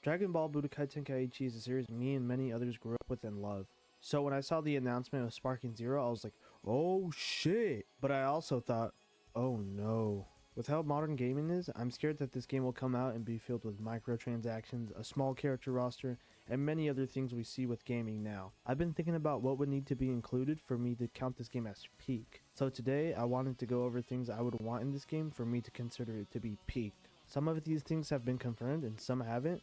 Dragon Ball Budokai Tenkaichi is a series me and many others grew up with and love. So when I saw the announcement of Sparking Zero, I was like, oh shit! But I also thought, oh no. With how modern gaming is, I'm scared that this game will come out and be filled with microtransactions, a small character roster, and many other things we see with gaming now. I've been thinking about what would need to be included for me to count this game as peak. So today, I wanted to go over things I would want in this game for me to consider it to be peak. Some of these things have been confirmed and some haven't,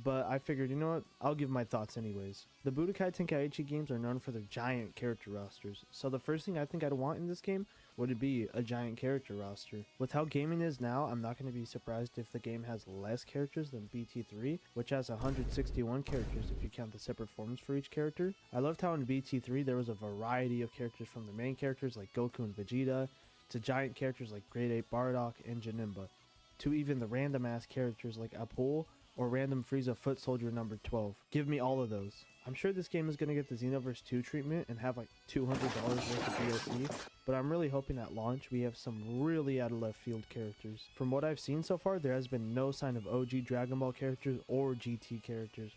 but I figured, you know what, I'll give my thoughts anyways. The Budokai Tenkaichi games are known for their giant character rosters, so the first thing I think I'd want in this game would be a giant character roster. With how gaming is now, I'm not going to be surprised if the game has less characters than BT3, which has 161 characters if you count the separate forms for each character. I loved how in BT3 there was a variety of characters, from the main characters like Goku and Vegeta, to giant characters like Grade 8 Bardock and Janemba, to even the random ass characters like Apul or random Frieza Foot Soldier number 12. Give me all of those. I'm sure this game is going to get the Xenoverse 2 treatment and have like $200 worth of DLC, but I'm really hoping at launch we have some really out of left field characters. From what I've seen so far, there has been no sign of OG Dragon Ball characters or GT characters,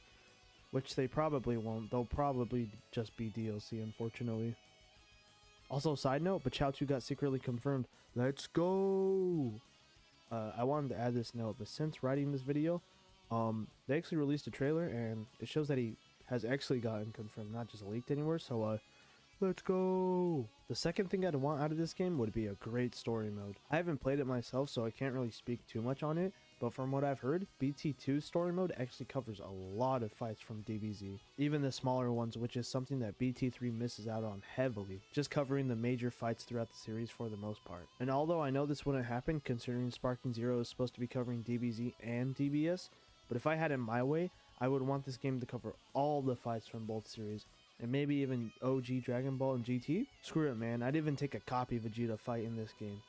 which they probably won't. They'll probably just be DLC, unfortunately. Also, side note, Bachiao got secretly confirmed. Let's go! I wanted to add this note, but since writing this video, they actually released a trailer and it shows that he has actually gotten confirmed, not just leaked anywhere, so let's go! The second thing I'd want out of this game would be a great story mode. I haven't played it myself, so I can't really speak too much on it, but from what I've heard, BT2's story mode actually covers a lot of fights from DBZ, even the smaller ones, which is something that BT3 misses out on heavily, just covering the major fights throughout the series for the most part. And although I know this wouldn't happen considering Sparking Zero is supposed to be covering DBZ and DBS, but if I had it my way, I would want this game to cover all the fights from both series, and maybe even OG Dragon Ball and GT? Screw it, man, I'd even take a copy Vegeta fight in this game.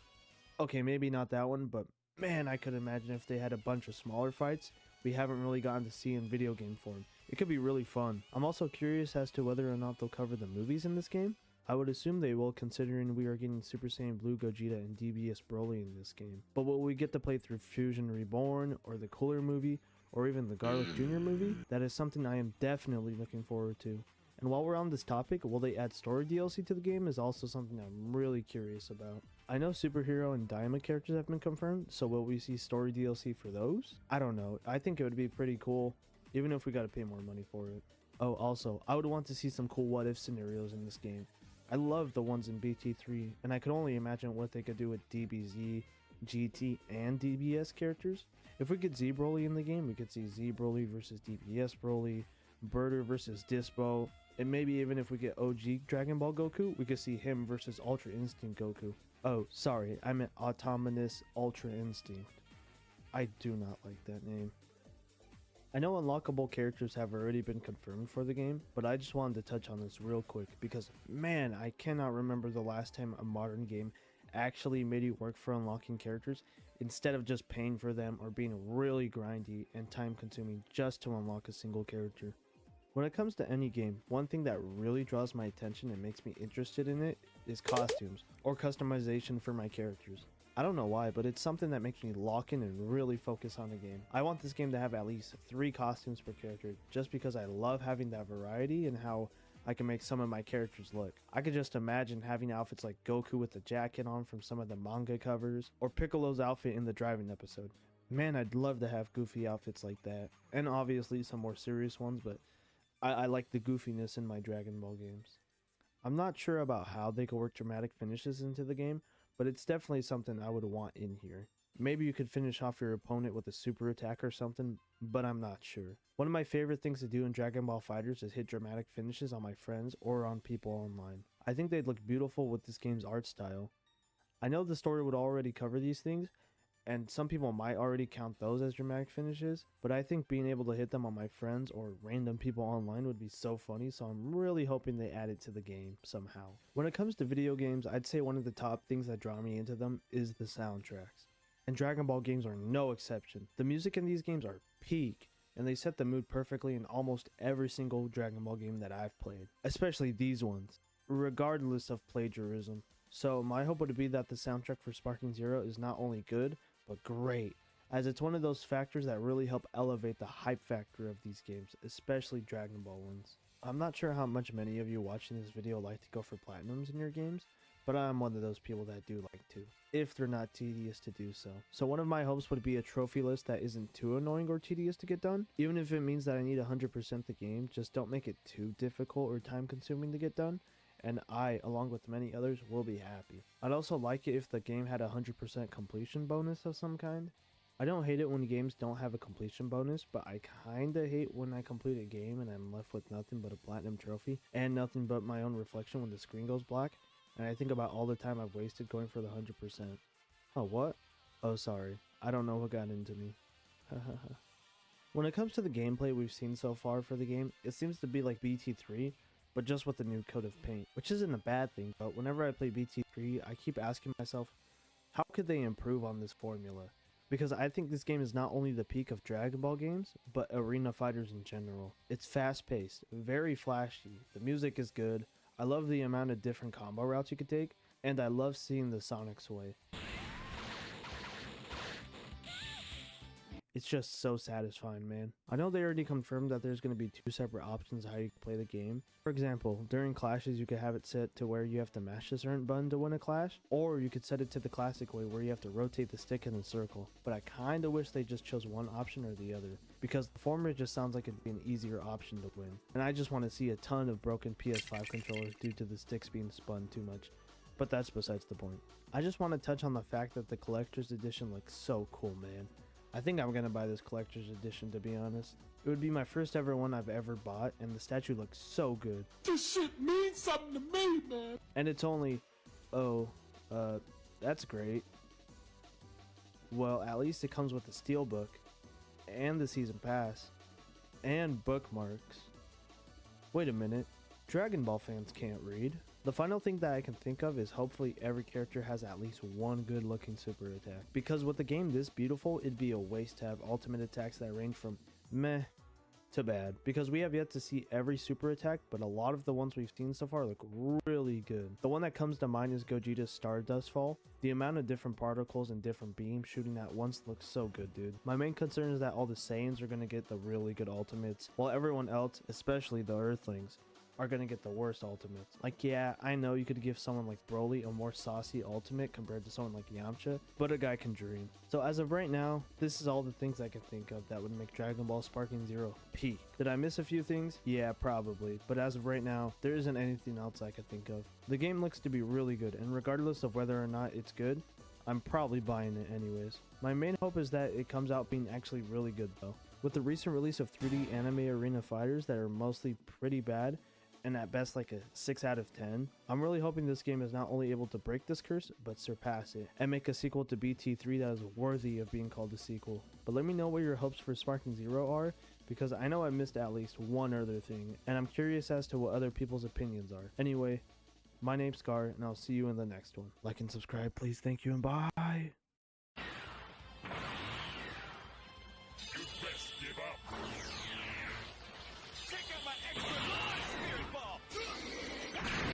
Okay, maybe not that one, but man, I could imagine if they had a bunch of smaller fights we haven't really gotten to see in video game form. It could be really fun. I'm also curious as to whether or not they'll cover the movies in this game. I would assume they will, considering we are getting Super Saiyan Blue Gogeta and DBS Broly in this game. But will we get to play through Fusion Reborn, or the Cooler movie, or even the Garlic Jr. movie? That is something I am definitely looking forward to. And while we're on this topic, will they add story DLC to the game is also something I'm really curious about. I know Superhero and Daima characters have been confirmed, so will we see story DLC for those? I don't know, I think it would be pretty cool, even if we gotta pay more money for it. Oh, also, I would want to see some cool what if scenarios in this game. I love the ones in BT3, and I could only imagine what they could do with DBZ, GT, and DBS characters. If we get Z Broly in the game, we could see Z Broly versus DBS Broly, Birder versus Dispo, and maybe even if we get OG Dragon Ball Goku, we could see him versus Ultra Instinct Goku. Oh, sorry, I meant Autonomous Ultra Instinct. I do not like that name. I know unlockable characters have already been confirmed for the game, but I just wanted to touch on this real quick because, man, I cannot remember the last time a modern game actually made you work for unlocking characters instead of just paying for them or being really grindy and time consuming just to unlock a single character. When it comes to any game, one thing that really draws my attention and makes me interested in it is costumes or customization for my characters. I don't know why, but it's something that makes me lock in and really focus on the game. I want this game to have at least 3 costumes per character just because I love having that variety and how I can make some of my characters look. I could just imagine having outfits like Goku with the jacket on from some of the manga covers, or Piccolo's outfit in the driving episode. Man, I'd love to have goofy outfits like that, and obviously some more serious ones, but I like the goofiness in my Dragon Ball games. I'm not sure about how they could work dramatic finishes into the game, but it's definitely something I would want in here. Maybe you could finish off your opponent with a super attack or something, but I'm not sure. One of my favorite things to do in Dragon Ball FighterZ is hit dramatic finishes on my friends or on people online. I think they'd look beautiful with this game's art style. I know the story would already cover these things, and some people might already count those as dramatic finishes, but I think being able to hit them on my friends or random people online would be so funny, so I'm really hoping they add it to the game somehow. When it comes to video games, I'd say one of the top things that draw me into them is the soundtracks. And Dragon Ball games are no exception. The music in these games are peak, and they set the mood perfectly in almost every single Dragon Ball game that I've played, especially these ones, regardless of plagiarism. So my hope would be that the soundtrack for Sparking Zero is not only good, but great. as it's one of those factors that really help elevate the hype factor of these games, especially Dragon Ball ones. I'm not sure how much many of you watching this video like to go for platinums in your games, but I'm one of those people that do like to, if they're not tedious to do so. So one of my hopes would be a trophy list that isn't too annoying or tedious to get done. Even if it means that I need 100% the game, just don't make it too difficult or time consuming to get done, and I, along with many others, will be happy. I'd also like it if the game had a 100% completion bonus of some kind. I don't hate it when games don't have a completion bonus, but I kinda hate when I complete a game and I'm left with nothing but a platinum trophy and nothing but my own reflection when the screen goes black, and I think about all the time I've wasted going for the 100%. Oh, what? Oh, sorry. I don't know what got into me. When it comes to the gameplay we've seen so far for the game, it seems to be like BT3, but just with the new coat of paint, which isn't a bad thing, but whenever I play BT3, I keep asking myself, how could they improve on this formula? Because I think this game is not only the peak of Dragon Ball games, but arena fighters in general. It's fast paced, very flashy, the music is good, I love the amount of different combo routes you could take, and I love seeing the Sonic sway. It's just so satisfying, man. I know they already confirmed that there's going to be 2 separate options how you can play the game. For example, during clashes you could have it set to where you have to mash a certain button to win a clash, or you could set it to the classic way where you have to rotate the stick in a circle. But I kinda wish they just chose one option or the other, because the former just sounds like it'd be an easier option to win. And I just want to see a ton of broken PS5 controllers due to the sticks being spun too much. But that's besides the point. I just want to touch on the fact that the collector's edition looks so cool, man. I think I'm gonna buy this collector's edition, to be honest. It would be my first ever one I've ever bought, and the statue looks so good. This shit means something to me, man. And it's only, that's great. Well, at least it comes with the steelbook, and the season pass, and bookmarks. Wait a minute, Dragon Ball fans can't read. The final thing that I can think of is hopefully every character has at least one good looking super attack. Because with a game this beautiful, it'd be a waste to have ultimate attacks that range from meh to bad. Because we have yet to see every super attack, but a lot of the ones we've seen so far look really good. The one that comes to mind is Gogeta's Stardust Fall. The amount of different particles and different beams shooting at once looks so good, dude. My main concern is that all the Saiyans are going to get the really good ultimates, while everyone else, especially the Earthlings, are gonna get the worst ultimates. Like, yeah, I know you could give someone like Broly a more saucy ultimate compared to someone like Yamcha, but a guy can dream. So as of right now, this is all the things I can think of that would make Dragon Ball Sparking Zero peak. Did I miss a few things? Yeah, probably, but as of right now, there isn't anything else I could think of. The game looks to be really good, and regardless of whether or not it's good, I'm probably buying it anyways. My main hope is that it comes out being actually really good though. With the recent release of 3D anime arena fighters that are mostly pretty bad, and at best like a 6 out of 10. I'm really hoping this game is not only able to break this curse, but surpass it, and make a sequel to BT3 that is worthy of being called a sequel. But let me know what your hopes for Sparking Zero are, because I know I missed at least one other thing, and I'm curious as to what other people's opinions are. Anyway, my name's Scar, and I'll see you in the next one. Like and subscribe, please, thank you, and bye!